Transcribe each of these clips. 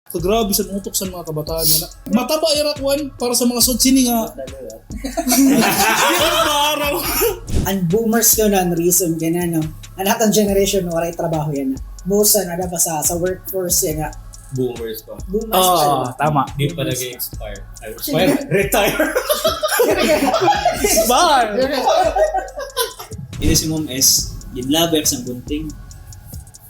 So, grabe sa utok sa mga kabataan na. Mataba irakwan para sa mga sodsini nga. Araw. Ang boomers ko na ang reason ka na, no? Ang lahat ng generation, wala trabaho yan na. Most na ba sa workforce yan nga. Boomers pa. Boomers pa diba? Tama. Di pa nag-expire. Retire. Bar! Ini si Mom S, ginlaber sa gunting.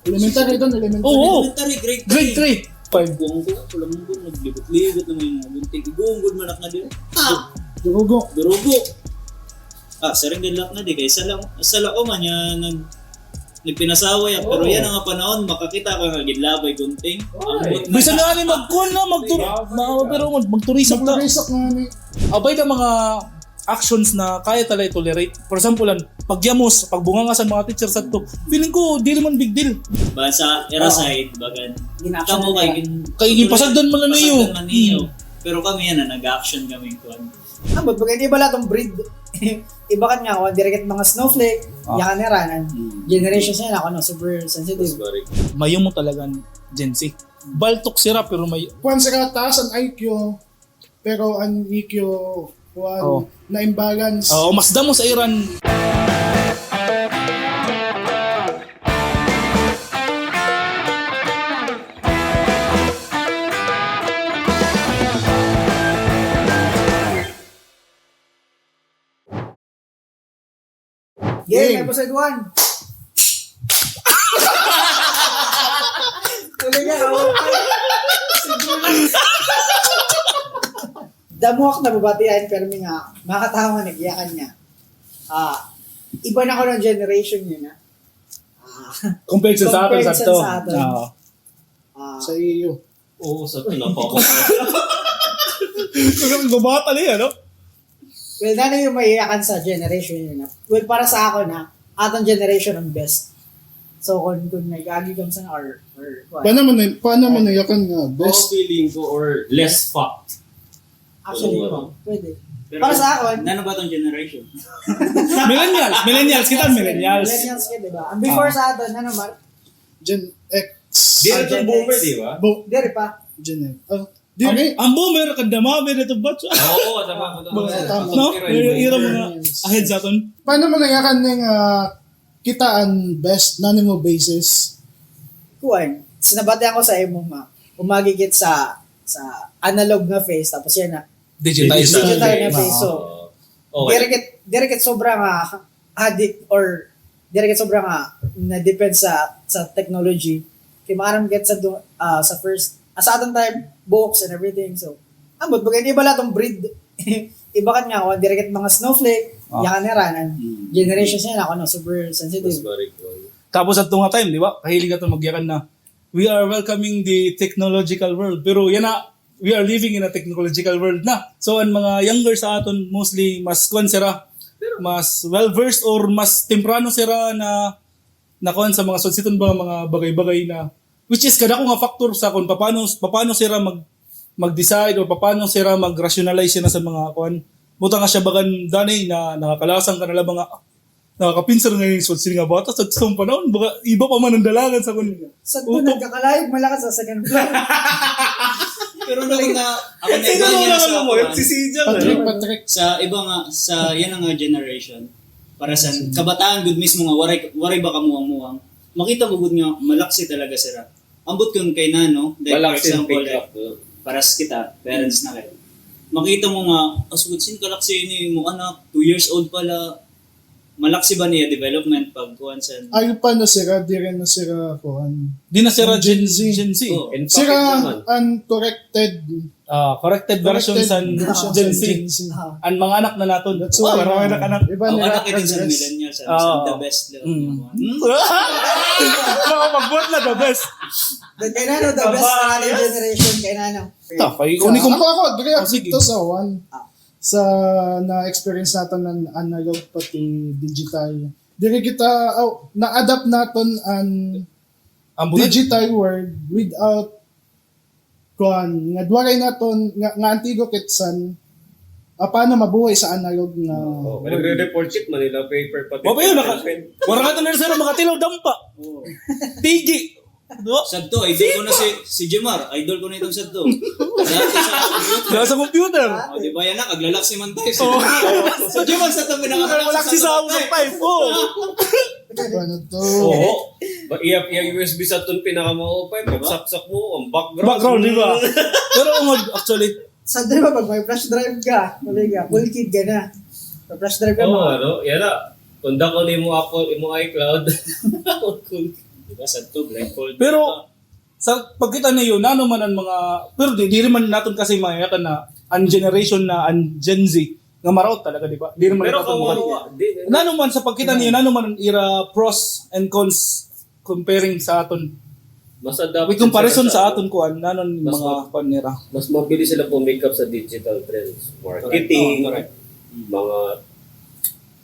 Elementary doon, elementary. Oo. Elementary, grade 3. Grade 3. Buong ko, wala mong gun, naglibot-libot naman yung mga gunting. Igungod manak na din. Durugo. Durugo. Sarang gilak na di kay sala ko man yan nagpinasaway pero yan ang panahon makakita ka nga ginlabay gunting. Bisa nga ni magkuhan na, pero magturisap na. Magpaparisak na ni. Abay na mga actions na kaya talaga tolerate. For example, pagyamos, pagbunga nga sa mga teachers at to, feeling ko, di naman big deal. Ba sa era side bagan. Gina-action Kamo na Kay ipasagdan man na niyo. Pero kami yan na nag-action kami kuan. But bagay iba lahat ng breed. Iba kan nga ako, direct mga snowflake, yakan na ranan. Generations na ako, no, super sensitive. Mayo mo talagang Gen Z. Baltok sira pero may... Kung sa taas ang IQ, pero ang EQ, na imbalance. mas damo sa Iran. Game, episode 1. Tuloy nga, damuak na babatian pero may nga makatawa nag-iyakan niya. Iba na ko ng generation yun na. Compared sa atin, Compared sakto. sa atin. Sa iyo. Oo, sa tula pa ako. Kung gumata niya, no? Well, na yung maiyakan sa generation yun na. Well, para sa ako na, atong generation ang best. So, kung nag-agi kang sa or what? Paano mo nayakan nga? Best Best. feeling ko or less fucked. Actually, Oo. pwede. Pero Para sa akin, ano ba tong generation? Millennials. Kita millennials. millennials ka, diba? Ang before sa atin, ano ba? Gen X. Di na itong Gen boomer, X. di ba? Dari pa. Gen X. Di Ang boomer, kadamami na itong batch. Oo, tama ko. No? Ira mga ahead sa atin. Paano mo nayakan ng kitaan best na mo basis? Kuwan. Sinabati ako sa imo nga. Umagigit sa analog na face, tapos yan na. Digitized. Digital na face. So, Okay. direket sobrang addict or direket sobrang na-depend sa technology. Kaya maaram get sa first, sa atong time, books and everything. So, but bagay iba lahat ng breed. Iba kan nga ako, direct mga snowflake, yakan na ranan. Generations niya ako, no, super sensitive. Tapos at nga time, di ba? Kahilig natin magyakan na we are welcoming the technological world. Pero yan na, we are living in a technological world na. So, ang mga younger sa aton, mostly, mas kuwan sira, mas well-versed or mas temprano sira na kuwan sa mga sonsiton ba, mga bagay-bagay na, which is kada ko nga factor sa kung paano sira mag-decide or paano sira mag-rationalize na sa mga kuwan. Buta nga siya bagan danay na nakakalasang ka na lang mga nakakapinsar ngayon so sila nga bata sa isang panahon baka iba pa man ang dalangan sa kun. Sa ito, nagkakalayog malakas sa second floor. Pero nung na ako na iba niya sa Patrick. sa iba nga sa yan ang nga generation para sa kabataan gud mismo nga waray ba kamuang-muang makita mo gud nga malaksi talaga sila ambot kun kay nano like for example like, para sa kita parents na kayo makita mo nga asugod sin kalaksi ni mo anak 2 years old pala malaksi ba niya development pag kuan sa Ay pa na sira, di rin na sira kuhan. Di na sira Gen Gen Z. Z. Gen Z. Oh. Sira uncorrected Corrected version sa Gen Z. Ang mga anak na naton. That's why. Parang anak. Iba ang nila anak din sa address. millennials the best Mga magbuhat na the best. Kaya nano, the best na generation, kaya nano. Kay Ako, dire sige. dito sa one. Sa na-experience natin ng analog pati digital. Dire kita, na-adapt natin ang digital world without kuan nga duwalay naton nga antigo kitsan paano mabuhay sa analog na Nagre-report sheet Manila paper pati. Wala yun, wala ka na sila makatilaw dampa. Tigi. No? Sadto, idol ko na si Jemar. Idol ko na itong Sadto. Dati sa computer. Dahil sa computer. O, di ba yan na? Kaglalaksi man tayo. So, Jemar, sa ito pinakamalaki Wala si sa usap pipe. Oh. Ano to? Oo. Iya USB sa tun pinaka-maupay. Magsaksak mo ang Background, di ba? Pero actually, Sa di ba, pag may flash drive ka, mali ka, full kid ka na. Pag flash drive ka, Yan na. Kunda ko ni mo Apple, mo iCloud. Cool. Di ba, Sadto, blindfold. pero sa pagkita niyo, nano man ang mga, pero di rin man natin kasi mayayakan na ang generation na ang Gen Z, nga maraot talaga, di ba? Di rin man Pero natin kawawa. nano man sa pagkita niyo, nano man ang era pros and cons comparing sa aton. Mas adapt With comparison sila sa aton kuan, nano Mas mga panira. mas mabilis sila pumake up sa digital trends. Marketing, Correct. mga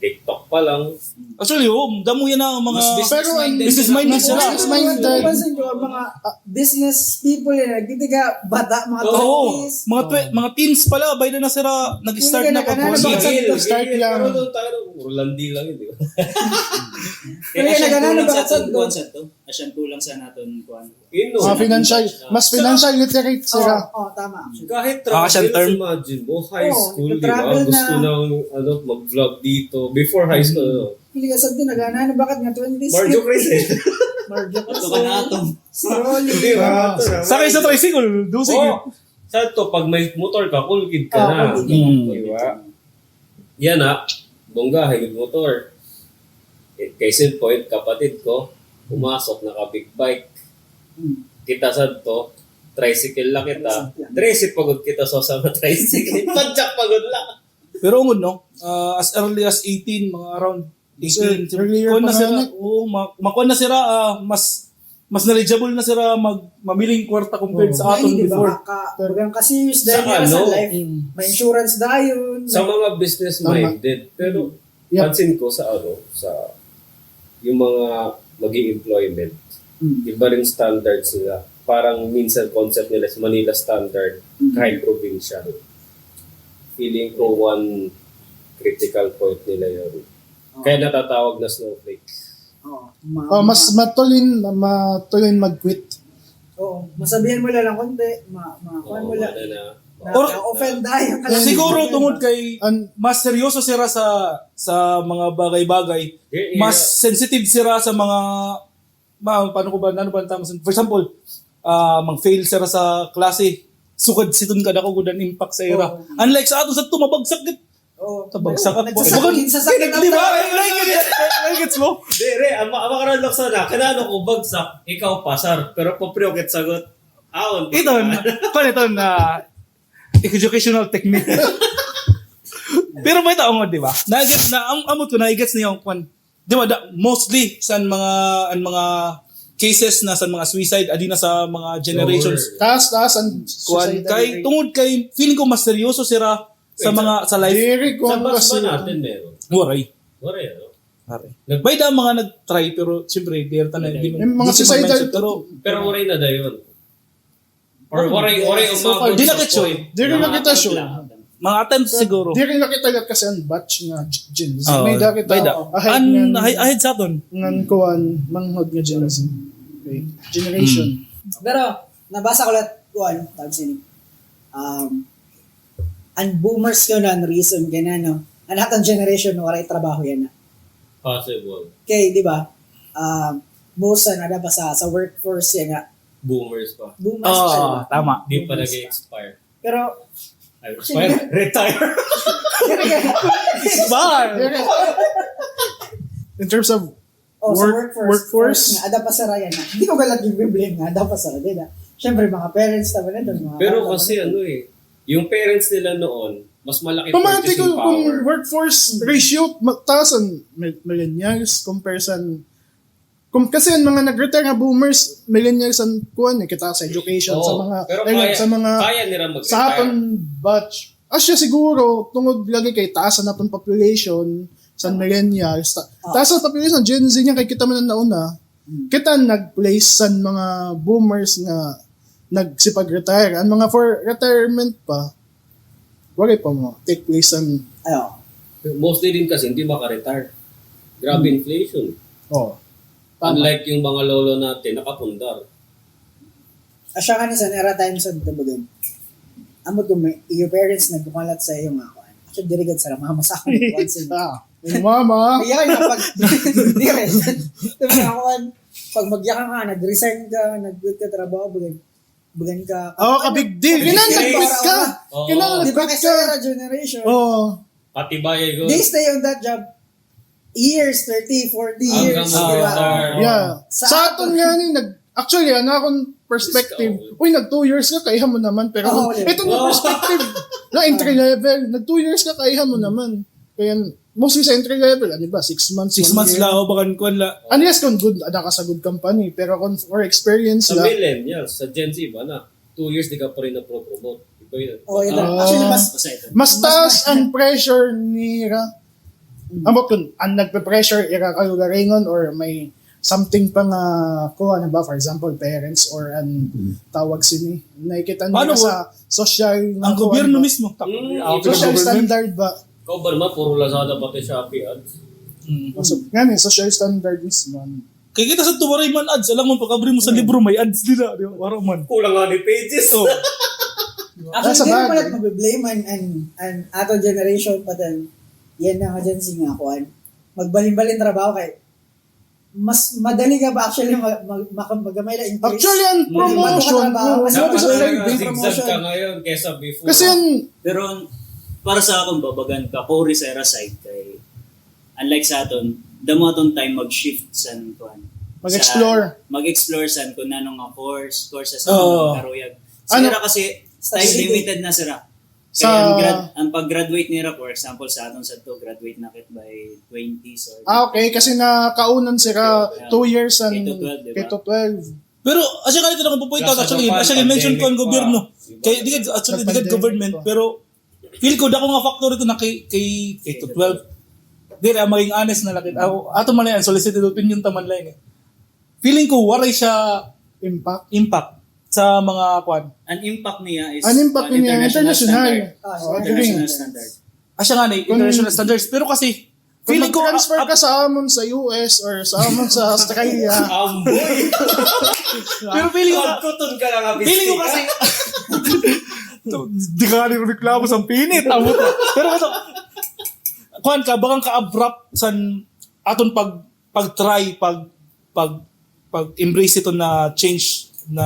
TikTok pa lang. Actually, damo yan ang mga Mas business-minded. business-minded Mas sila. business-minded. Napansin ko, ang mga business people yan, nagtitiga, bata, mga Oo, 20s. mga teens pala, by na sila nag-start na Hindi ka pag nagana- Sige. Start lang. Pero doon tayo, Rolandi lang yun, di ba? Kaya nagana ba sa kuan Sadto? Asyan kulang sa naton kuan. Yun, no? Mga financial, mas financial literate sila. Oo, tama. Kahit Siya travel, term. imagine mo, high Oo, school, di ba? nag-travel Gusto na. na mag-vlog dito. Before high school, Hindi ka sabi, nagana, bakit nga 20s? Marjo Chris eh. Marjo Ato ka na atong. Si Rolly. Di ba? Sakay sa tricycle, dusig. Oh, sa to, pag may motor ka, cool kid ka Oo, na. cool kid. Di ba? Yan na, bongga, higit motor. Case in point, kapatid ko, pumasok, naka-big bike. Kita sa to, tricycle lang kita. Tricycle pagod kita sa mga tricycle. Padjak pagod lang. Pero ungod no, as early as 18, mga around 18, Earlier kuwan na pa nga sila, na. makuha na sila, mas knowledgeable na sila mamiling kwarta compared sa aton Ay, di before. ba? Bagang kasi dahil Saka, nga sa no? life. May insurance dayon. Sa mga business-minded. Pero, Yeah. pansin ko sa yung mga mag-employment, iba rin standards nila. Parang minsan concept nila is Manila standard, kahit provincial. Feeling ko one critical point nila yun. Kaya natatawag na snowflake. Mas matulin mag-quit. Oo, masabihan mo lang konti, makuhan mo lang. Or- Na-offend dayon ka lang. Siguro tungod kay An- mas seryoso sila sa mga bagay-bagay. Mas sensitive sila sa mga paano ko ba tama? For example, mag-fail sila sa klase. Sukad situn kada ko gudan impact sa era. Oo. Unlike sa ato sa tumabagsak git. Oo. Tabagsak ako. Nagsasakit ang Di ba? tao. Like it's mo. Dire, ang makaroon lang sana, kanano ko bagsak, ikaw pasar, pero papriokit sagot, aon. Ito na educational technique. Pero may taong di ba? Nagets na amot ko naigets niya kung di ba mostly sa mga cases na sa mga suicide adi na sa mga generations Taas ang kuan suicide kay rate. tungod kay feeling ko mas seryoso sila sa mga sa life. Diri ko Sa ang bus kasi. ba natin meron? Waray. Wala no? May da mga nag-try pero siyempre di ta na di Yung mga di sila suicidal mindset, pero Pero waray na dayon. Or waray so far, di na kitsoy. Diri na kita sure. mga attempts siguro. Diri na kita gat kasi ang batch nga Gen Z. Oh, May da kita may da. Ahead sa aton. ngan kuan manghod nga Gen Z. Okay. Generation. Pero, nabasa ko lahat, tawag siya ang boomers ko na, ang reason, ganyan, no? Ang lahat ng generation, no, waray trabaho yan, na. Possible. Okay, di ba? Most, na ba sa workforce yan, nga. Boomers pa. Boomers pa, di ba? Tama. Di pa nag-expire. Pero, Ay, expire? Retire? Bar. In terms of sa workforce. nga, ada pa sa raya na. Hindi ko galat yung blame nga, ada pa sa raya, di ba? Siyempre, mga parents naman na doon. Pero kasi yung parents nila noon, mas malaki Pamati purchasing ko kung power. workforce ratio taas ang millennials comparison kung kasi ang mga nag-retire nga boomers millennials ang kuan kita sa education sa Oo, mga pero sa mga kaya nila mag-retire. sa aton batch asya siguro tungod lagi kay taas na naton population sa millennials taas ang population Gen Z nga kay kita man na nauna kita nag-place sa mga boomers nga nagsipag-retire ang mga for retirement pa wala pa mo take place ang Ayo. Mostly din kasi hindi maka-retire. Grabe inflation. tama. Unlike yung mga lolo natin, nakapundar. Asya ka ni sa era time sa tabagan. Amot ko may your parents nagkumalat sa iyo nga ako. Actually dirigad sa mama sa akin once in Yung mama. kaya na pag dire. Diba ako pag magyaka ka, nag-resign ka, nag-quit ka trabaho, bagan ka. Kabig deal. Kinanagpit ka. Di ba Kinanagpit kasi ka. era generation, Patibayan ko. they stay on that job years, 30, 40 years. Hanggang Diba? Yeah. Sa Sa aton nga ni, actually, akong perspective, uy, 2 years ka, kaiha mo naman. Pero ito na perspective, na entry level, 2 years ka, kaiha mo naman. Kaya, mostly sa entry level, di ba, 6 months, 6 months lang o bakan kuan la. Unless kung good, ada ka sa good company, pero kung for experience Sa lang, millennials, sa Gen Z ba na? 2 years di ka pa rin na-promote. Ikaw yun. Actually, Basta ito. mas taas ang pressure nira. Amot kung ang nagpe-pressure ira kayo garingon or may something pa nga ko ano ba, for example parents or an tawag sini nakikita Paano nila sa social Ang gobyerno ba? mismo. Social standard ba? Ikaw ba naman, puro Lazada pati Shopee ads? So, nga social standard mismo. Kaya kita sa tuwaray man ads, alam mo pagkabri mo sa libro may ads nila, di ba? Waro man. Kulang nga ni pages. So, actually, Nasa hindi naman bagay. natin mabiblame and ato generation pa din, yan na nga dyan nga kuhan. Magbalin-balin trabaho kay mas madali ka ba actually magamay na increase? Actually ang promotion Mas sabi sa madali Friday, ka Zigzag ka ngayon kesa before. kasi yan Pero para sa akong babagan ka, Cory sa era side kay unlike sa aton, damo aton time mag-shift sa kuan. Mag-explore san kung nanong nga course sa Oo. karuyag. Ano? Sira kasi Sa time city. limited na sira. Sa- Kaya ang pag-graduate nila, for example, sa aton sa to, graduate na kit by 20s or okay kasi nakaunan sila 2 years and K-12, diba? K-12. pero asya ka nito na point out actually, asya mention ko ang gobyerno. Kay di ka actually di ka Nag-pandemic government pa. pero feel ko dako nga factor ito na kay to 12. Dire maging honest na lakit. Ato man yan solicited opinion taman lang eh. Feeling ko waray siya impact sa mga kwan. ang impact niya is Ang impact niya, international. International standard. Asya nga na international standards pero kasi Kung feeling ko mag-transfer ka sa amon sa US or sa amon sa Australia, Amboy! pero feeling ko Pagkutun ka lang abis. feeling ko kasi di ka rin reklamo sa pinit. Pero kasi, kuhan ka, bakang ka-abrupt sa aton pag-try, pag-embrace ito na change na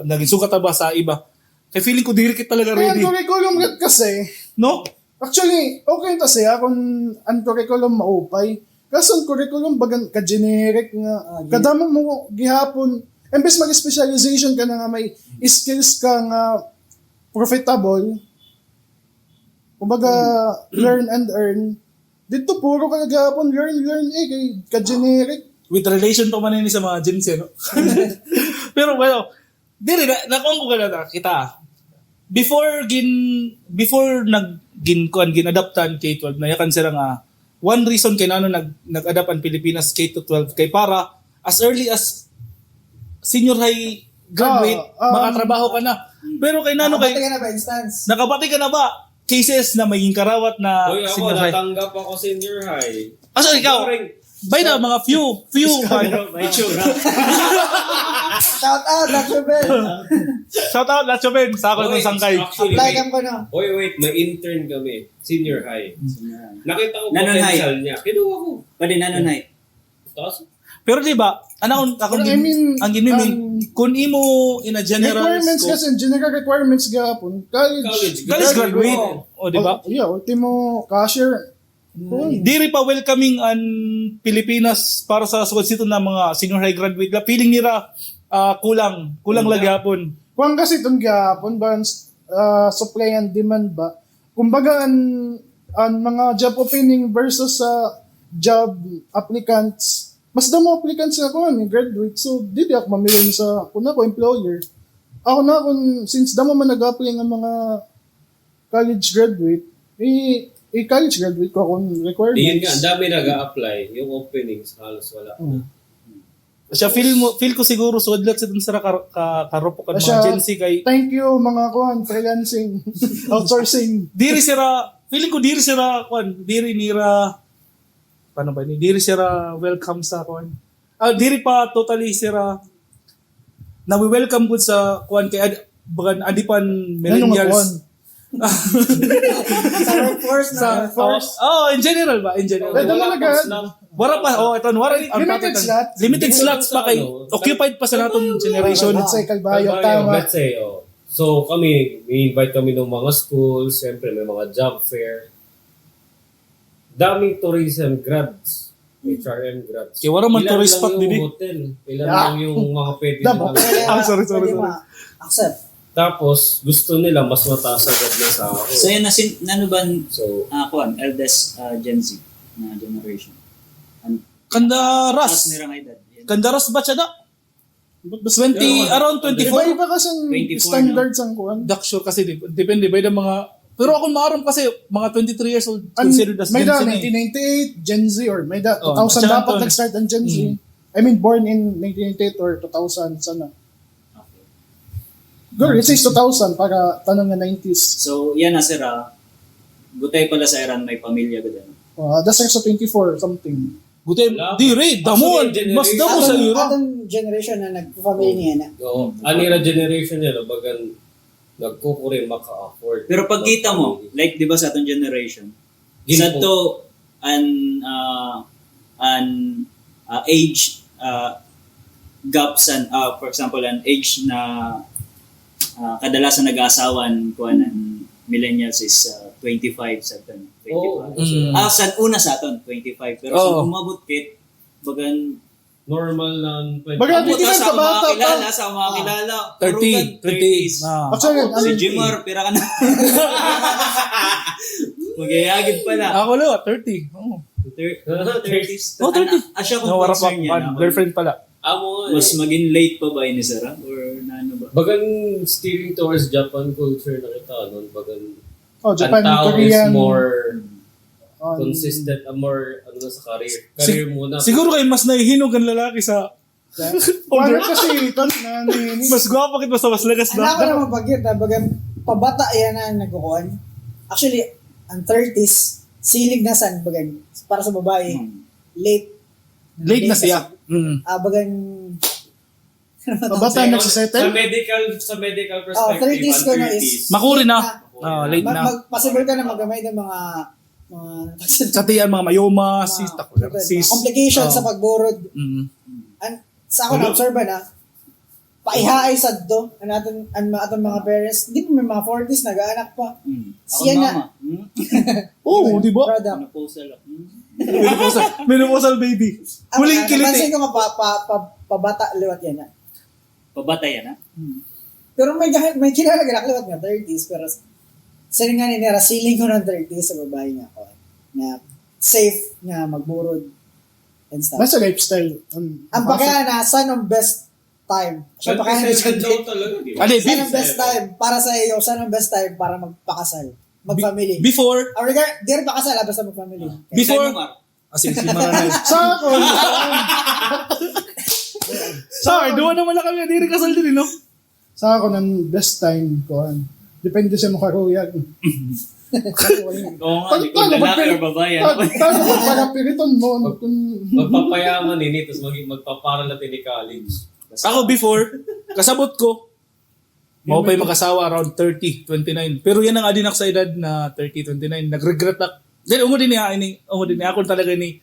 naging sugat ba sa iba. Kaya feeling ko dirikit talaga kaya ang ready. curriculum rat kasi, No? actually, okay ta siya kung ang curriculum maupay. Kaso ang curriculum bagan ka-generic nga, kadamo mo gihapon, imbes mag-specialization ka na nga may skills ka nga profitable, kumbaga learn and earn, dito puro ka gihapon learn kay ka-generic. With relation to man ini sa mga Gen Z, no? Pero well, diri nakuha ko na kita. Before ginadaptan K-12 na yakan sila nga one reason kay nano nag-adapt ang Pilipinas K-12 kay para as early as senior high graduate makatrabaho ka na. Pero kay nano kay Nakapati ka na ba instance? nakapati ka na ba cases na may karawat na Uy, ako, senior high? natanggap ako senior high. Asa ikaw? Boring. By na mga few May tsura. Shout out, Dr. Ben. shout out Lacho Ben sa ako ng sangkay. Actually, Like ko na. wait, may intern kami. Senior high. Nakita ko Nanon potential niya. Kinuha ko. Pwede nanonay. Tapos, Pero di ba, ako Pero I mean, ang ginimin, kung imo in a general Requirements scope, kasi, general requirements gihapon, college graduate, o di ba? Yeah, ultimo cashier. Diri pa welcoming ang Pilipinas para sa sito na mga senior high graduate. Feeling nila kulang lagi hapon. Kung kasi itong gihapon ba, supply and demand ba, kumbaga ang mga job opening versus sa job applicants, mas damo applicants na ako graduate, so di ako mamilin sa, kung ako employer, ako na kung, since damo man nag-apply ng mga college graduate, college graduate ko akong requirements. yun nga, ang dami nag-a-apply. Yung openings, halos wala. Siya feel ko siguro sudlat sa dun sa karopok at mga Gen Z kay Thank you mga freelancing, outsourcing. diri sira feeling ko diri sira diri nira paano ba ni diri sira welcome sa diri pa totally sira na we welcome good sa kuan kay bagan adipan millennials. Sa workforce na. In general ba? In general. Pwede Wala talaga. pang slot. Wala pa, ito, wala. Limited slots. Limited slots pa kay, occupied pa sa naton generation. Let's say, Kalbayo, Kalbayo, tama. let's say, So kami, i-invite kami ng mga schools, siyempre may mga job fair. Daming tourism grads, HRM grads. Kaya wala man Ilan tourist lang spot yung din eh. hotel, ilan lang yung mga pwede Damo. na. Sorry. Pwede ma-accept. Tapos, gusto nila mas mataas agad na sa ako. So yan nano ba So, kuan eldest Gen Z na generation. Kandaras. Nirang edad. Yan. Kandaras ba siya na? 20, around 24. Iba-iba kasi 24, standards ang kuhan. Dak sure kasi depende ba yung mga pero ako maaram kasi mga 23 years old considered as May Gen da Z na eh. 1998, Gen Z, or may da Oh, 2000 siya dapat Anton. nag-start ang Gen Z. I mean, born in 1998 or 2000, sana. Okay. Girl, it says 2000 para tanong na 90s. So yan na sira. Gutay pala sa Iran may pamilya gud ano. That's sa 24, something. Gutay, Wala. di rin, damo, Actually, mas damo sa Atong ira. generation na nagpa-family niya na. anira generation nila, bagan nagkukuri maka-afford. Pero pagkita mo, like 'di ba sa atong generation, Gilpo. sa to an age gaps and for example an age na kadalasan nag-aasawan ko ng millennials is 25 sa aton 25. Oo. Sa una sa aton 25 pero sa umabot kit bagan Normal lang. Baga, abot di na ka sa mga kabata pa. kilala sa mga kilala 30, 30s. 20. Ah. Actually, Si Jimar pira ka na. Magyayagid pa na. Ako lang, 30. Oh. 30s. Oh, 30. Asya kung Nawara pa, concern niya na. girlfriend pala. Amo Mas maging late pa ba ni Sarah? Or na ano ba? Bagan steering towards Japan culture na kita nun. Bagan Japan, ang tao Korean. is more um, consistent, more ano na sa career. Career muna. Siguro kayo mas nahihinog ang lalaki sa Ano kasi, ito na ni... mas gwapo kit basta mas lagas Ano ako na. naman bagit na bagang pabata yan na nagkukuhan. Actually, ang 30s, silig na san bagang para sa babae. Late Late na siya. bagang Pabata nagsisettle? Sa medical perspective, 30s ko na is Makuri na. Late na. Possible ka na magamay ng mga Sa tiyan, mga mayoma, sis. complications sa pagburod. Mm. Sa ako na-observe na, paihaay sad to, ang ating mga parents, di pa may mga 40s, nag-aanak pa. Siya na. Oo, di ba? Product. Menopausal. Menopausal baby. Huling Napansin kiliti. ko nga pabata liwat yan na. Pabata yan ha? Pero may kilala ka liwat nga 30s, pero sa nga nila, ceiling ko ng 30s sa babae niya ako. Na safe nga magburod and stuff. Nasa lifestyle. Ang pagkaya na, saan ang best time? Siya pa kaya talaga. di ba? Ali, saan ang best time para sa iyo? Saan ang best time para magpakasal? Mag-family? before, Di rin pakasal, basta mag-family. before, sige, maranay. Sa ako, Sorry, duwa naman na kami. Di rin kasal din, no? sa ako ng best time ko. Depende sa mga karuyan. Oo nga, kung lalaki or babae. ano ba? Paano ka para piriton mo? Magpapayaman nini, tapos magpaparal natin ni college. Ako before, kasabot ko, mau pa'y mag-asawa around 30, 29. Pero yan ang adinak sa edad na 30, 29. Nag-regret na. Dahil ungo din niya, ako talaga ni,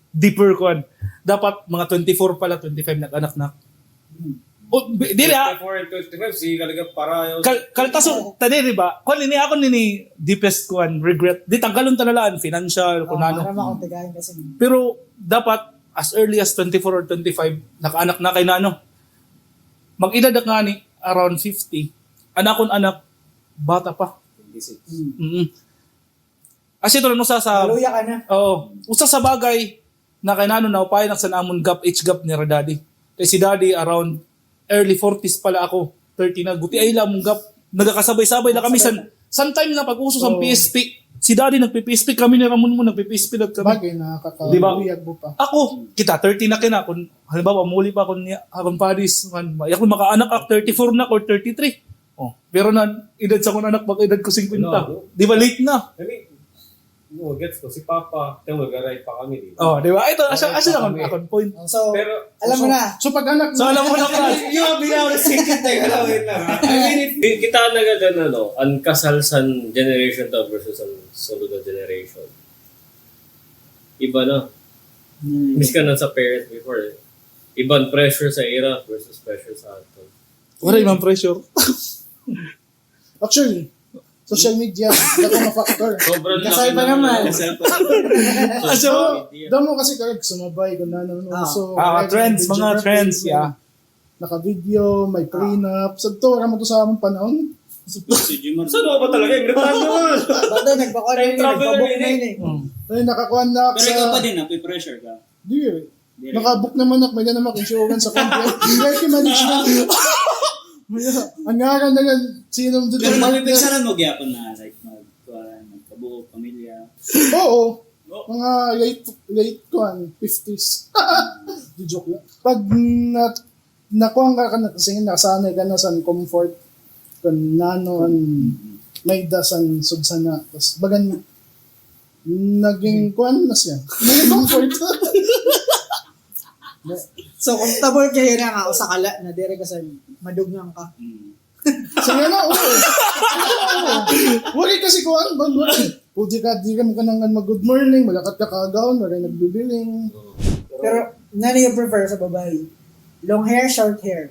deeper kuan. Dapat mga 24 pala, 25 nag-anak na. O, dili ha, 24 and 25, sige talaga para kaltaso, tadi ba? Kuan ni ako ni deepest kuan, regret. Di tanggalon talalaan, financial, kung ano. Para makontigahin kasi. Pero dapat, as early as 24 or 25, naka-anak na kay nano. Mag-edad nga ni, around 50. Anakon anak, bata pa. 26. Mm-hmm. As ito, usa sa... Maluya ka na. Oo. Usa sa bagay na kay nano na upay sa namon gap, age gap ni daddy. Kay si daddy around early 40s pala ako. 30 na. Guti ay lang mong gap. Nagkakasabay-sabay na kami. Sometime na pag-uso sa PSP. Si daddy nagpi-PSP. Kami ni Ramon mo nagpi-PSP lang kami. Bagay na kakawiyag mo pa. Ako, kita 30 na kina. Kung halimbawa, muli pa akong Paris. Ako makaanak ako 34 na or 33. Oh, pero na, edad sa akong anak, baka edad ko 50. Ano? Di ba late na? I mean, No, gets ko. Si Papa, tayo mag-arrive pa kami dito. Oh, di ba? Ito, asa lang akong point. So, Pero, alam mo na. So pag anak So, alam mo na ka. Yung binaw na second tayo, wait lang. kita na ganda ang kasalsan generation to versus ang sunod na generation. Iba na. Miss ka na sa parents before. Ibang pressure sa era versus pressure sa atin. Wala yung pressure. Actually, social media, dato na factor. Sobrang Kasal pa laki naman. So, Damo kasi karag sumabay ko na so trends, mga trends, yeah. Naka-video, may prenup. So to, mo to sa among panahon. Si Jimar. Saan ako ba talaga? Ibratan naman! Bato, nagpa-call na yun, nagpa-book na yun eh. Ay, nakakuha na ako Pero ikaw pa sa... din, pressure ka. Di, nakabook naman ako, may naman insurance sa company. Like management. Ang nga na nga, sino dito Pero partner. napipigsaran mo gyapon na, like, magkabuo, pamilya. Oo. Mga late 50s. Di joke lang. Pag nakuha ka na, kasi nasanay ka na sa comfort, kung nano ang may dasan sudsana. Tapos bagan, naging kuhan na siya. Naging comfort. So, comfortable kayo na nga, o sa kala, na dire ka sa madugnan ka. So yan na, oo. Wari kasi kuhan, di ka mo ka nang mag-good morning, malakat ka kaagaw, wari nagbibiling. Pero, nani yung prefer sa babae? Long hair, short hair?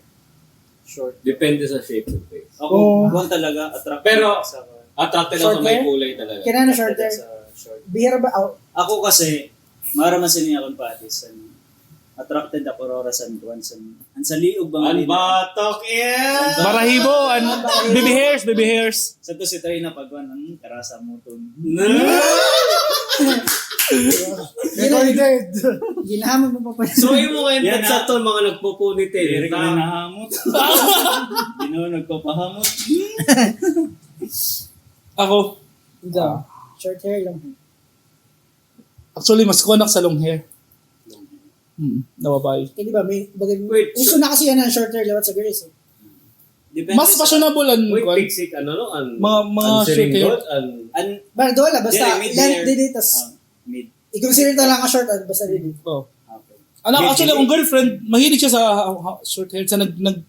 Short. Depende sa shape of face. Oo. Ako, talaga, attractive Pero, sa attracted Short ako sa may hair? kulay talaga. Kaya na short hair? sa short. Bihira ba? Oh, Ako kasi, maramasin niya akong patis. Attracted ako rorasan ko. Ang sa liog ba Ang batok, yeah! Barahibo, baby hairs. Sa to si Trina pagwan, ang karasa mo to. Recorded. ginahamon mo pa pa. So, yung mga Yan impact sa na. to, mga nagpupunitin. Hindi ka na nahamot. Hindi na nagpapahamot. Ako, Ikaw, short hair, long hair. actually, mas konak sa long hair. Nawabay. Eh, di ba, may, bagay, Wait, uso na kasi yan ang short hair lewat sa girls. Eh. Depende Mas fashionable ang Wait, kwan. pigsik, ano no? Mga short hair. But wala, basta mid length hair. din tas Mid. i-consider na lang ka short, basta din. Oh. Okay. Actually, akong girlfriend, mahilig siya sa short hair. Sa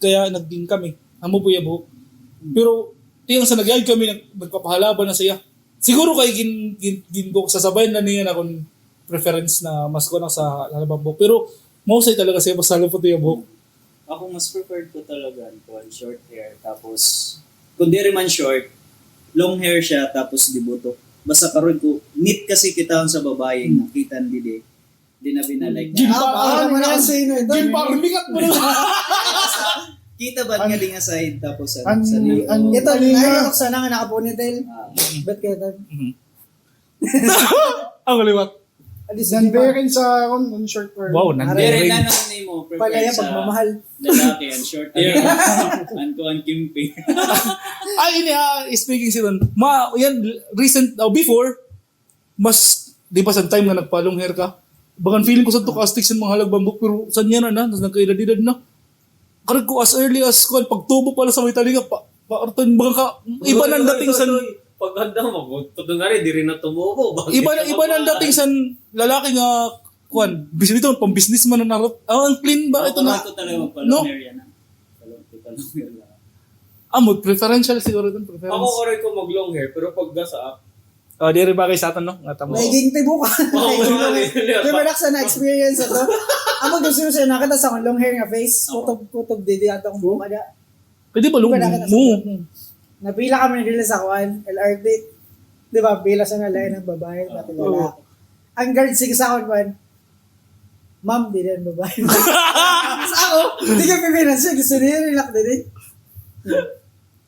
kaya nagding kami. Amo po yung buhok. Pero, tiyang sa nagyayag kami, nagpapahalaban na siya. Siguro kay ginbo sasabayan na niya na kung preference na mas ko na sa halabang buhok. Pero, mausay talaga siya mas halabang po yung buhok. Ako mas preferred ko talaga ang short hair. Tapos, kung di rin man short, long hair siya, tapos dibuto. Basta karon ko, neat kasi kita sa babae, nakita hindi di na binalike na. Ano mo na kasi yun. Bigat mo na. Kita ba nga di nga side, tapos sa An- liog. an- Ito, Kanina- naiyak sana nga naka-ponytail. Ba't kaya tayo? Ang kaliwat. Alis Then bearing sa short hair. Wow, Pero nandiyan. na naman ni mo, Palaya preferred sa pagmamahal. lalaki, ang short hair. Ang kuhan kimpi. Ay, speaking si Ron, yan, recent, before, mas, di ba sa time nga nagpalong hair ka, bagan feeling ko sa tukastik sa mga halagbang book, pero saan yan na, tapos nagkaedad-edad na. Karag ko as early as, pagtubo pala sa may talinga, paartan, bagan ka, iba nang dating sa, Paghanda mo, ito nga rin, di rin na tumubo. iba nang dating sa lalaki nga, business ito, pang business man na narap, ang clean ba, ito na, Ito talaga magpalong No. hair yan. Palong hair lang. preferential siguro ito, preference. Ako oray ko mag-long hair, pero pag gasa up, Di rin ba kayo sa atin, no? Nga tamo. Naging tibo ka. Di ba oh, sa na-experience ito? Ako gusto siya nakita sa akong long hair nga face. Kutob didi ato akong buka na. Pwede ba Di ba nakita sa mo? Napila kami ng sa kuan, LRT. Di ba, pila sa nalayan ng babae, pati lalaki. Ang guard sige sa akong kuan, ma'am, di rin babae. Sa ako, di ka pipinan siya, gusto niya rilak din eh.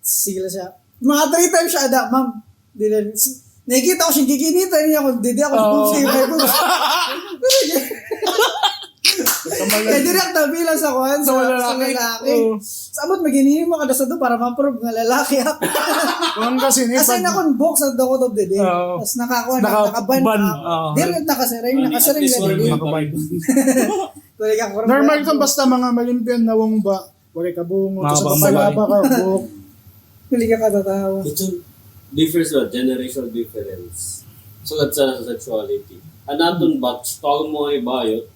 Sige lang siya. Mga 3 times siya ada, ma'am, di rin. Nakikita ko siya, kikinitan niya kung di ako nag-configure ko. Kaya direct na bilang sa kuhan sa lalaki. Oo. Sa amot, maginihim mo kada sa doon para ma-prove nga lalaki ako. Kung kasi ni Kasi nakon book sa Doko of the Day. Oo. Tapos nakakuha, Nakaban. nakaban. Oo. Direct nakasiring na At least din. Makabay. normal ito basta mga malimpian na wong ba. Wari ka bungo. Mga Sa bambay. pasalaba ka. Buhok. Huli ka katatawa. ito difference ba? Generational difference. sugat sa sexuality. Anandun ba, tawag mo ay bayot,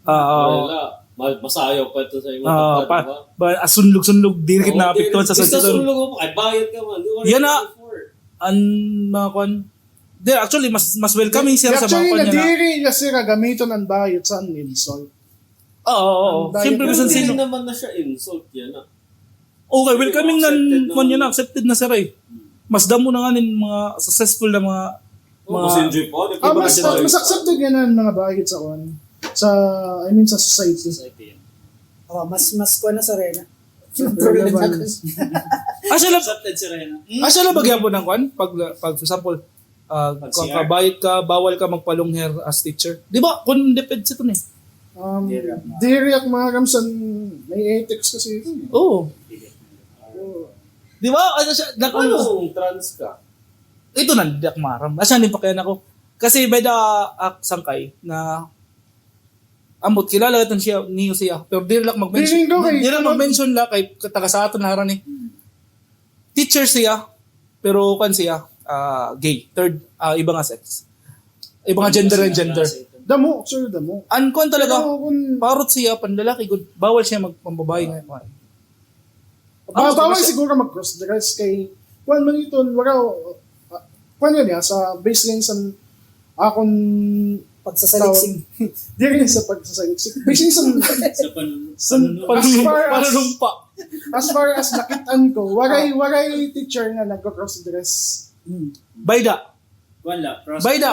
Oo. wala, masayaw pa ito sa iyo matapad, diba? Sunlog-sunlog, di rin naapektuhan sa Basta sudsutan. sulog mo, ay bayot ka man. Di ba Yan na. before? Mga kwan. Actually, mas welcoming siya sa mga Actually, kwan niya na. nadiri kasi gamiton ang bayot sa insult. Oo. Ang Siyempre, diet- bisan Hindi sino. naman na siya insult yan. Okay, welcoming na Accepted kwan niya naman. na. Accepted na siya rin. Mas damo na nga nin mga successful na mga Mas enjoy po. Mas accepted yan ang mga bayot sa kwan. Sa society. Society yan. Mas kuha na sa Rena. Relevant. Asya Accepted si Rena. la bagyan po ng kwan? Pag for example, Pag kung CR. kabayot ka, bawal ka magpalong hair as teacher. Di ba? Kung depends ito eh. Diri ak mga kamsan may ethics kasi ito. Oo. Di ba? Ano siya? Ano kung trans ka? Ito na, di ako maram. Asya din pa kaya ako. Kasi by the sangkay na ambot kilala ito niyo siya pero di lang mag-mention Feeling ko kay- di lang mag-mention la kay taga sa aton haran ni teacher siya pero kan siya gay third iba nga sex iba nga gender and gender Damo, sure damo. ankon talaga Pero kung parot siya panlalaki good bawal siya magpambabae nga bawal siguro mag-cross dress kay kwan man ito, wala kwan yun sa baseline sa akong Pagsasaliksing. diri sa pagsasaliksik. Baseline Sa panunod. panunumpa as far as nakitaan ko, wagay teacher nga nagko-cross dress. bayda Wala. bayda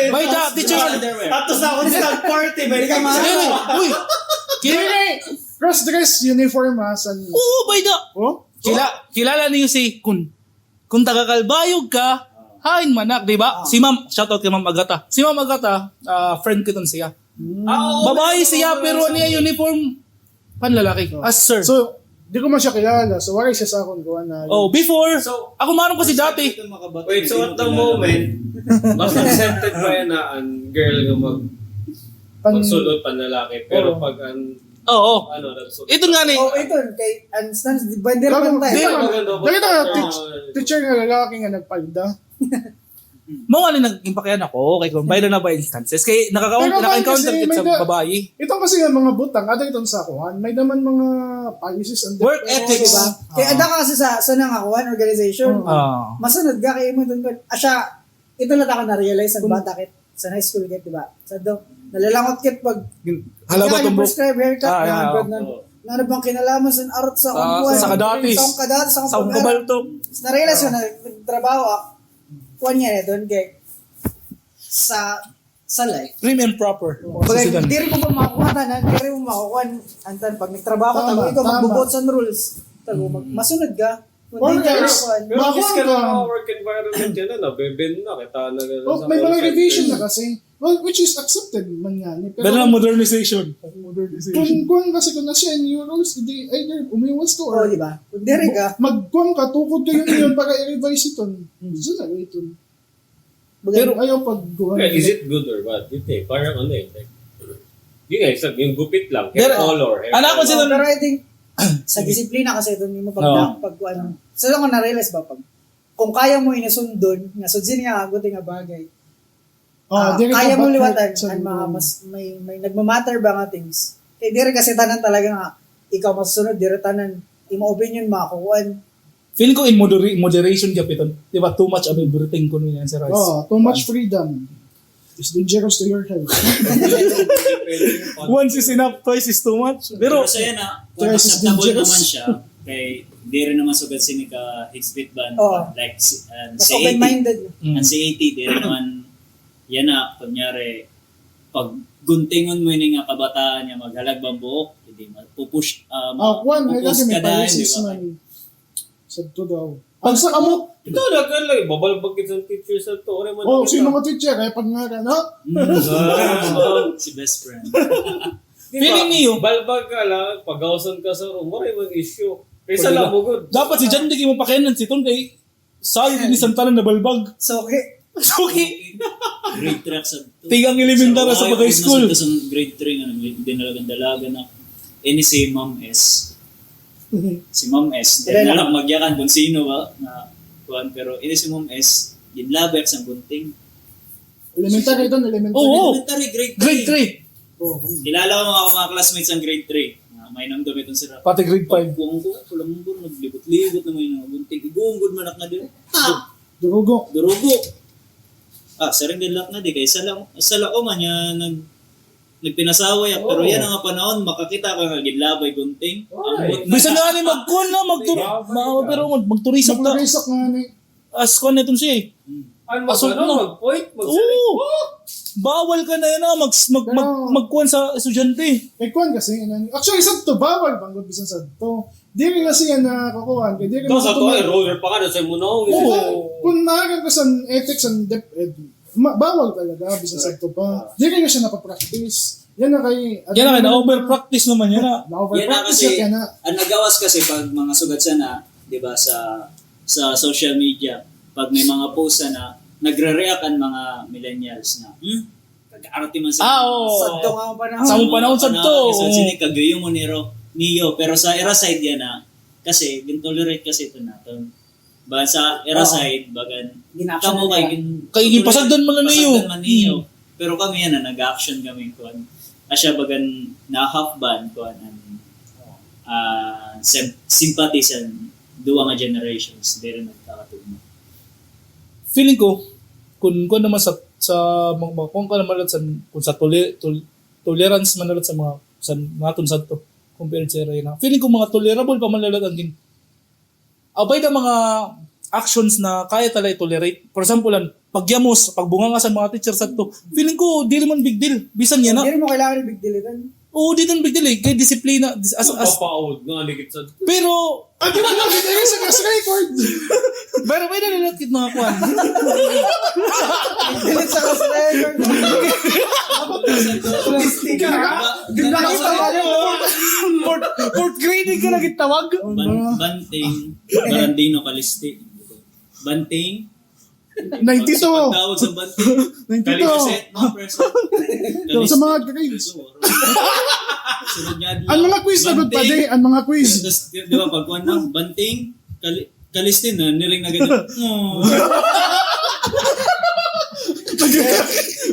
bayda teacher Underwear. Ato sa akong stag party, may ka uy Diri cross dress uniform san. oo bayda Oh? kilala niyo si Kun taga Kalbayog ka, hain manak, di ba? Si Ma'am, shoutout kay Ma'am Agata. Si Ma'am Agata, friend ko ton siya. Babae siya pero niya uniform panlalaki. As sir. So, di ko man siya kilala. So, wala siya sa akong gawa na. Before, So, ako maroon kasi dati. Ito makabato, wait, so hindi at the mo kilala. moment, mas accepted pa yan na ang girl nga magsulot panlalaki. Pero pag Oo. nagsulot. Ito nga ni. Ito, kay Anstans, di ba, hindi naman tayo. Di naman. maganda ba? Nakita ka, Ah, teacher nga lalaki nga nagpalda. Mga ano naging pakyan ako kay kung bayad na ba instances kay Pero naka-encounter kasi kit sa may babae. Ito kasi nga mga butang, ada itong sa kuhan. May naman mga policies and Work ethics. Diba? Kaya ada ka kasi sa nangakuan organization. Masunod ka kay mo doon. Asya, ito lang ako na-realize ang bata kit sa high school kit, diba? Sa do, nalalangot kit pag Halaba kaya tumbok. prescribe haircut, Ah, na ano bang kinalaman sa arot sa kumpuan. sa kadatis. Sa kadatis, sa Sa kumpuan. kabalto. Na-realize ko na nagtrabaho ako. Kuhan niya doon kay sa life. Prim and proper. Pag hindi mo ba makukuha tanan, hindi mo makukuha antan pag nagtrabaho ka, Tama, tago ikaw tama. magbubot sa rules. Tago masunod ka. Or Kung hindi ka else, makukuha. Pero Bakit kiss ka ka? na mga work environment yan na, beben na, kita na Oh, may mga revision na kasi. Well, which is accepted man yan. Pero na modernization. Kung kasi kung nasa new rules, hindi either umiwas ka Oo, or di ba? Kung hindi ka, magkuhan ka, tukod kayo yun para i-revise ito. So na ito. Pero ayaw pagkuhan. Okay, is it good or bad? You think, parang ano eh, like, yun nga, yung gupit lang, hair Pero, color, hair anak ko color. sila- pero I think sa disiplina kasi ito mo pag ano. So lang ko na-realize ba pag kung kaya mo inasundon, nga sundin nga agot nga bagay. Kaya mo liwatan ang mga mas may nagmamatter ba nga things. Kaya dire kasi tanan talaga nga ikaw masunod dire tanan imo opinion makukuan. Feeling ko in moderation kapiton. Di ba? Too much of everything ko niyan sa rice. Oh, too much freedom is dangerous to your health. Once is enough, twice is too much. Pero Pero, sa yan kung Twice is acceptable dangerous. naman siya, kay di rin naman sugad sini ka Higgsbit band, Oo. like Mas si 80. open-minded. Ang si 80, di rin naman, yan na, kunyari, pag guntingon mo yun nga kabataan niya, maghalagbang buhok, hindi mapupush, Juan, may pupush kasi may ka dahil, di policies ba? man. Sabto daw. Pag sa amo, Ito, nagkalay, babalbag sa teacher sa to. oh, sino mga teacher? Kaya pag nga ka, no? Si best friend. Feeling niyo? Balbag ka lang, pag-awsan ka sa room, maray mang issue. Kaysa Pwede lang ba? mo good. dapat si Jan di mo pakianan si Ton kay sayo din isang talan na balbag. So okay. Okay. Grade 3 sa to. Tigang elementar sa pagka school. Sa grade 3, dinalagan-dalaga na. Ini si Ma'am S. Si Ma'am S. Dahil na lang magyakan kung sino ba na kuhan. Pero ini si Ma'am S. ginlabay sa bunting. Elementary doon, elementary. Oo. Elementary, grade 3. Grade 3. Oh. Kilala ko mga classmates ang grade 3. May namdam itong sila. Pati grade 5. Kuwang ko, kulang ko, naglibot-libot naman yung mga bunting. Igungod manak na din. Durugo. Durugo. Sarang gilak na di. Kaya sala ko man yan, nagpinasaway. Pero yan ang panahon, makakita ka nga ginlabay gunting. Ambot na. Bisa nga ni magkuhan na, pero magturisap na. Magpurisak nga ni. As kuhan na itong siya eh. Ano Aso, mag-point? Mag-select? Oo. Bawal ka na yan magkuhan sa estudyante. Eh, kuhan kasi. Actually, sad to, bawal bang good bisan sad to. Di rin kasi yan nakakuhan. Kaya di rin Ikaw sa to, roller pa ka na sa munong. Kung nakakan ka sa ethics and DepEd, bawal talaga, bisan sad to pa. Di rin nga siya napapractice. Yan na kay... Yan na, na-over-practice naman yan na. Na-overpractice Yan na kasi, yan na. ang nagawas kasi pag mga sugat sana, di ba, sa social media, pag may mga post na nagre-react ang mga millennials na, kag-arati man sa... Oo. Sadto nga ang panahon. Sa mong panahon sad to. Sa sini kagayo mo niyo, pero sa era side yan na, kasi, gintolerate kasi ito natin. Ba sa era side, bagan, Ginaction kamo na kay Kay gipasagdan man na niyo. pasagdan man niyo. Pero kami yan na, nag-action kami kuan. Asya bagan na half ban kuan sympathy sa duwa nga generations dere nagkakatugma. Feeling ko, kung naman sa kung ka naman sa kung sa tolerance man nalat sa mga sa naton sa to compared sa era na. Feeling ko mga tolerable pa man nalat ang abay na mga actions na kaya talaga tolerate. For example, pagyamos, pagbunga nga sa mga teacher sa to. Feeling ko di naman big deal. Bisan yan na. Hindi mo kailangan yung big deal ito. Oo, di naman big deal eh. Kaya disiplina Papaawag nga, ligit sa... pero Di ba lang, hindi sa record. pero may nalalat mga kwan. Delete sa record. Nakita ba yun? Fourth grading ka lagi tawag. Banting, Barandino Kalisti. Banting, 92. pagtawag sa banting. 92. Kaliset, no, present. Sa mga grades. Sunod niya. Ang mga quiz na good pa di. Ang mga quiz. Tapos, di ba, pag kuwan ng banting, Kalisti na, niring na ganun.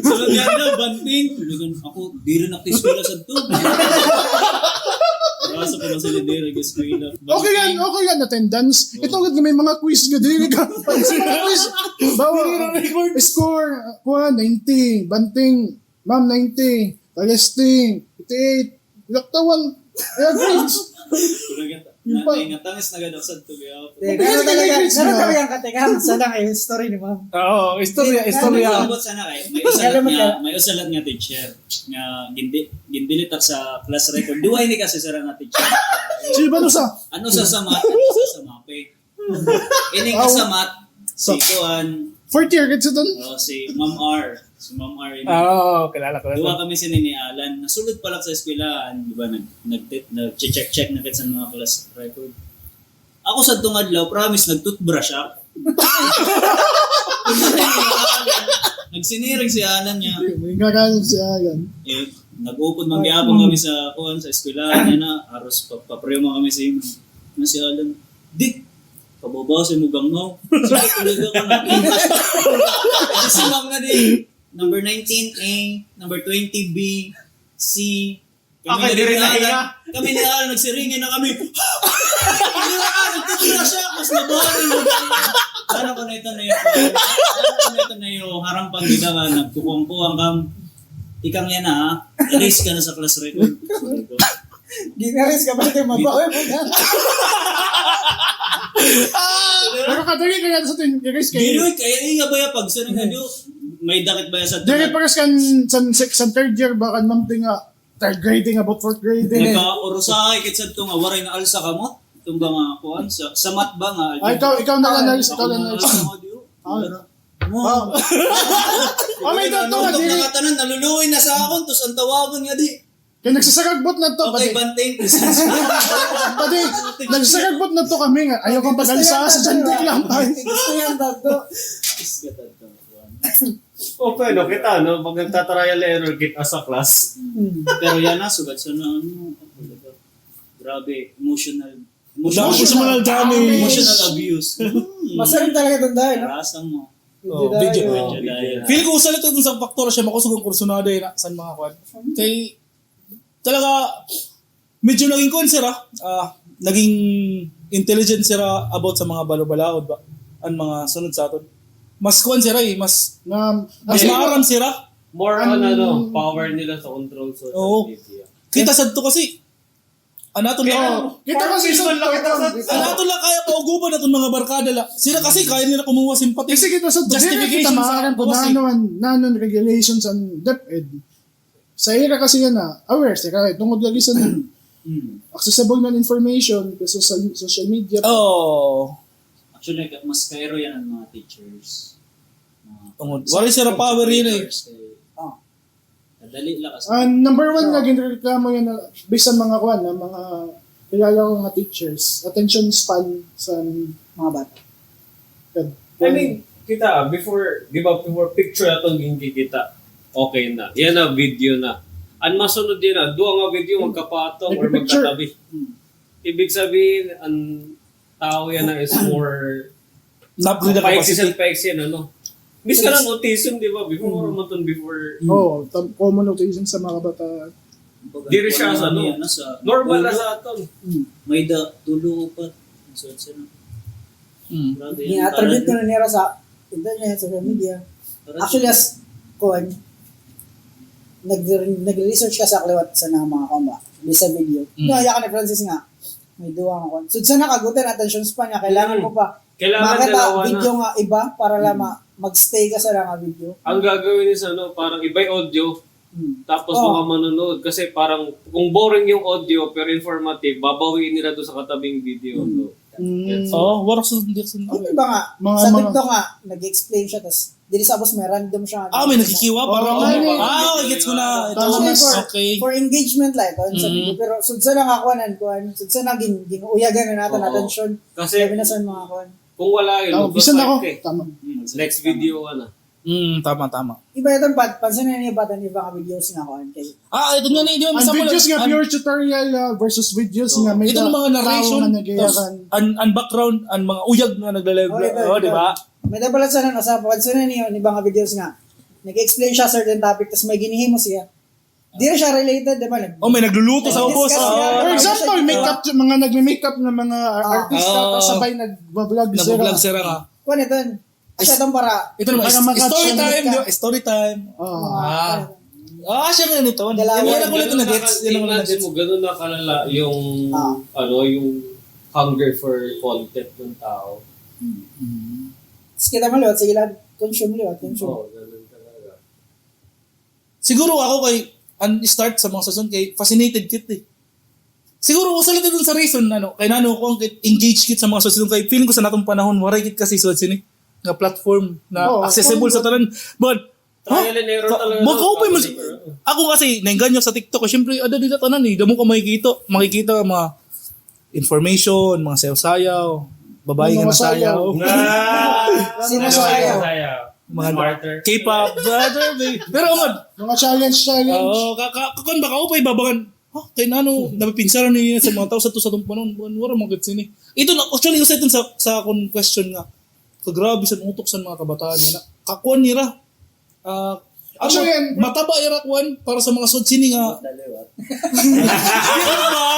Sunod niya na, banting. Ako, di rin naktiskwila sa to. Rasa pa lang sa lidera, gaskwila. Okay yan, attendance. Ito nga may mga quiz nga dili ka. Sa mga quiz. Bawa, score, kuha, 90. Banting, ma'am, 90. Palesting, 88. Laktawan. Kaya grades. Natangis na gano'n sa to. Gano'n talaga ang katekam. Sana kayo story ni ma'am. Oo, istorya. Ambot sana kay may usalat nga teacher nga gindilitar sa class record. Duay ni kasi sara nga teacher. Sino ba no sa? Ano sa math, ano sa mape. Ini nga sa math si Kuan, Fourth year, kasi doon. si Ma'am R. Si Ma'am R. Oo, kilala ko. Duwa kami si ni Alan. Nasulod pa lang sa eskwelahan, di ba? Nag-check na sa mga class record. Ako sa tungadlaw, promise, nag-toothbrush ako. Nagsiniring si Alan niya. May gagaling siya yan. Nag-upod mangyapon kami sa eskwelahan niya na. Aros, papremo kami sa inyo. Si Alan, Dick, pababaw sa mugang mo. Sige, talaga ko na. Kasi si Ma'am na din. Number 19A, number 20B, C. Kami ni Alan, nagsiringin na kami. Hindi na ka, nagtutula siya. Mas nabuhay mo. Sana ko na ito na yung harampang gida nga, nagkukuang-kuang kam. Ikang yan ha, erase ka na sa class record. Ginaris ka ba ito mabawi mo na? Pero kadali kaya sa atin, guys, kayo. Dinoy, kaya nga ba yung pag sa nagano, may dakit ba sa Dili pares kan sa third year ba kan mamting nga third grading about fourth grading. Nagka-urusahay kit sa ito nga, waray na alsa ka mo? Itong ba nga kuhan? Sa mat ba nga? Ikaw na analyze, ikaw na analyze. May dato nga Nalulog dili. na katanan, naluluoy na sa akon, tapos ang tawagan nga di. Kaya nagsasagagbot na to, Okay, pati. banting. Pati, nagsasagagbot na to kami nga. Ayaw kang pag-alisa sa jantik lang. Gusto yan dato. Okay, no, kita, no? Pag nagtatrial error kita sa class. Pero yan na, sugat sa na, ano, grabe, emotional Emotional damage. emotional abuse. Masarap talaga doon dahil. Narasa mo. Video. Video. Feel ko usalit ito sa faktor siya makusog ang kursunado yun sa mga kwan. Kay talaga medyo naging kwan sira, naging intelligent sira about sa mga balobalaod ba ang mga sunod sa aton. Mas kwan sira mas maaram sira. More on power nila sa control social Oo. media. Kita sad to kasi anaton lang Kita kasi sa anaton lang kaya pauguban naton mga barkada la. Sila kasi kaya nila kumuha simpati. kasi kita sa Justification kita sa maaram po boss, eh. nanon regulations and DepEd. Sa ira kasi yan aware sila tungod lagi sa accessible man information kasi sa social media. Oh. Actually, mas kairo yan ang mga teachers. Tungod. Wala sila power yun eh. Dali lang kasi. Number one na ginreklamo yan na bisan mga kwan na mga kilala ko mga teachers, attention span sa Mga bata. I mean, kita, before picture na itong kita, okay na. Yan na, video na. Ang masunod din na, duwa nga video, magkapatong or Nagpipicture. magkatabi. Ibig sabihin, ang tao yan na is more Napgrade na capacity. paiksi, Bis ka lang autism, di ba? Before mo ito before... common autism sa mga bata. Diri siya sa normal na sa aton. May tulo pa. So, Ni-attribute ko na nila sa internet, social media. Actually, as kuwan, nag-research ka sa kliwat sa mga kamba. Di sa video. No, ka ni Francis nga. May duwa nga kuwan. So, sa nakagutin, attention span niya, kailangan mo pa Kailangan makita dalawa video na. nga iba para lang magstay ka sa nga video. Ang gagawin is parang iba'y audio, tapos mga manonood. Kasi parang kung boring yung audio pero informative, babawiin nila doon sa katabing video. Warak sa Dixon. Hindi ba nga, Mga- sa mga- TikTok nga, nag-explain siya, tapos dili sa may random siya. May nakikiwa para gets ko na. Actually, Okay. for engagement like sa video. Pero sudsa na nga sudsa na ginuuyagan na natin Oo. attention. Kasi Sabi na sa mga kuwan. kung wala yun, Bisan ako. okay. Tama. Next video ka na. Tama. Iba itong pansin na niya bata ni mga videos nga kuwan. Kay Ito nga na, Ang videos nga pure tutorial versus videos nga may ito ng mga narration, tao na nagayakan. ang background, ang mga uyag na nagla-live. Di ba? may dabalat sa sa pansin na niya ni mga videos nga. Nag-explain siya certain topic tapos may ginihimo siya. Di na siya related, di ba? May nagluluto sa ubos. For example, makeup mga nagme-makeup ng mga artista tapos sabay nagba-vlog Nag-vlog sila ka. Kuwan ito. Asya itong para Ito naman, Para mag-catch story yung time. ka. di ba? Story time. Siya nga nito. Dalawa. Yan ang ulit na gets. Yan ang ulit na Imagine gets. mo, ganun na kalala yung, yung hunger for content ng tao. Tapos kita maliwat, sige lang, consume. Oo, ganun talaga. Siguro ako kay start sa mga sason kay fascinated kit eh. Siguro ko salit dun sa reason kay nano ko ang engage kit sa mga sason kay feeling ko sa natong panahon waray kit kasi sa sini nga platform na accessible sa tanan. But Trial and error talaga. Makaupay mo. Ako kasi nainganyo sa TikTok ko syempre dito tanan eh. Damo ko makikita ang mga information, mga sayaw-sayaw, babae nga Mga nasayaw. Sino sa Mga Smarter. K-pop, brother, babe. Pero Mga challenge. Oo, kakon baka upay babagan. Kay nano napipinsaran niya sa mga tao sa itong panahon. Wala mga gets ini. Ito na actually usay sa question nga. Kagrabe sa utok sa mga kabataan niya. Kakuan nila. Actually, mataba ira kuan para sa mga sodsini nga.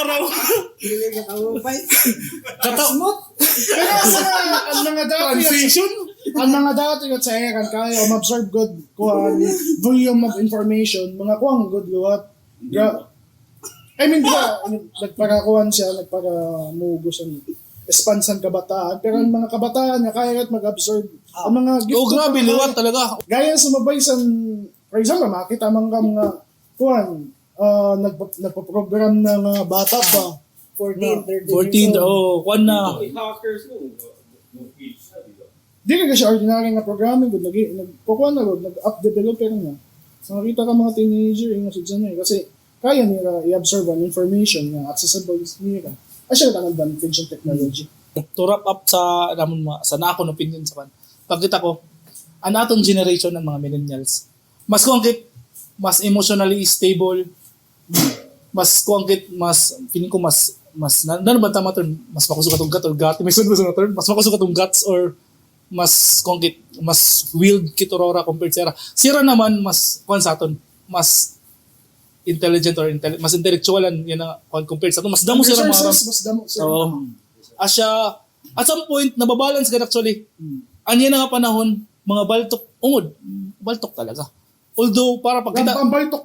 Araw. Dili ka kaupay. Katamot. Pero ang mga dati Transition. ang mga dati at sa kan kaya ma-absorb good kuan volume of information mga kuang good luwat. I mean, nagpakakuan siya, nagpakamugo siya espansan kabataan. Pero ang mga kabataan na kaya mag-absorb ang mga Grabe liwat talaga. gaya sumabay sa, for example, makita mga kuan, nagpa-program ng mga bata pa. 14, 14 kuan na. Hackers mo. Di ka siya ordinary nga programming, nagkukuan na, nag-app developer nga. So nakita ka mga teenager, yung nasudyan niya. Kasi kaya nila i-absorb ang information nga accessible nila. Siya ang advantage ng technology. To wrap up sa nako na opinion sa kan. Pagkita ko, ang atong generation ng mga millennials, mas kuangkit, mas emotionally stable, mas kuangkit, mas feeling ko mas ba tama term, mas makusog atong gut or gut, may sunod ba sa term, mas makusog atong guts or mas concrete, mas wild kit Aurora compared sa Sierra. Sierra naman mas kuan sa aton, mas intelligent or mas intellectualan yan ang kuan compared sa aton. Mas damo sila mga Resources, mas damo sila. Oo. Asya, at some point, nababalance ka actually. Anya na nga panahon, mga baltok, ungod, baltok talaga. Although, para pag kita,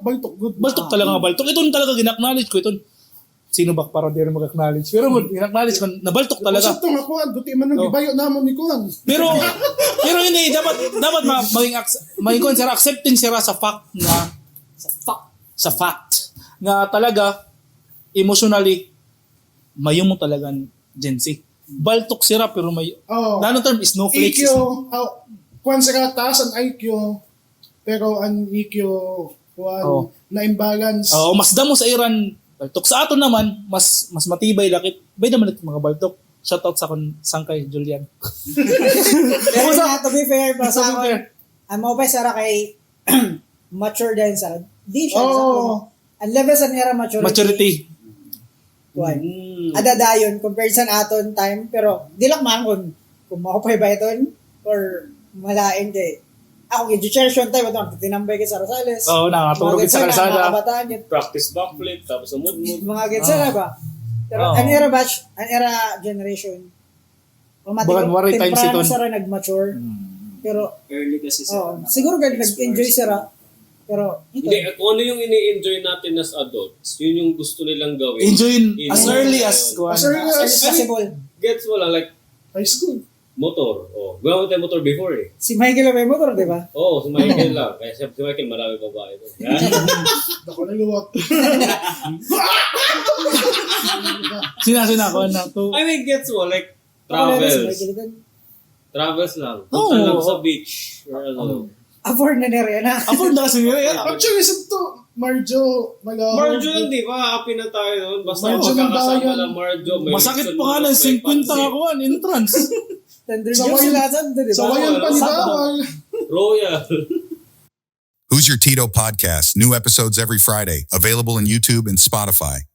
Baltok, good. baltok talaga nga baltok. Ito talaga ginaknowledge ko. Ito, sino ba para di rin mag-acknowledge? Pero ginaknowledge ko, nabaltok talaga. Sa nga kuan, duti man nang gibayo namon ni kuan. Pero hindi, dapat maging kuan sila, accepting sila sa fact na, sa fact nga talaga, emotionally, mayo mo talaga Gen Z. Baltok sila pero may nanong term is snowflakes. IQ, kuan sila taas ang IQ, pero ang EQ kuan na imbalance. Mas damo sa Iran. Baltok sa aton naman, mas matibay lakit. Bay naman ito mga baltok. Shoutout sa akong sangkay, Julian. Pero na, to be fair, para sa To be fair. akin, ang mga sara kay mature din sa di siya. Ang level sa nila maturity. Kuan. Adadayon compared sa aton time, pero di lang man kung makapay ba iton or malain kay ako education time ito tinambay kay sa Rosales. Nakatulog sa kalsada. Mga kabataan yun. Practice backflip, tapos umudmud. Mga gets na ba? Pero an era batch, an era generation. Bagan waray times temprano iton. sara nag-mature. Pero Early kasi sa siguro nag-enjoy sira. Pero ito. Hindi, kung ano yung ini-enjoy natin as adults, yun yung gusto nilang gawin. Enjoy as early as Possible. Gets mo lang, like, High school. motor. Gawin tayo motor before eh. Si Michael may motor, di ba? Si Michael lang. Kaya si Michael marami babae doon. Ako na luwak. Sinako na to. I mean, gets mo, like, Si Michael travels. din. Travels lang. Punta lang sa beach. Or ano. Afford na nere na. Afford na kasi nila. Actually, to Marjo, Marjo lang, di ba? Happy na tayo noon. Basta Marjo lang magkakasama tayo. lang Marjo. May Masakit Wilson, pa nga ng may 50 Pansit. ako entrance. Tender Sa Joe wayan- sila sa di ba? Sa wayan pa ni Bawal. Royal. Who's Your Tito podcast? New episodes every Friday. Available on YouTube and Spotify.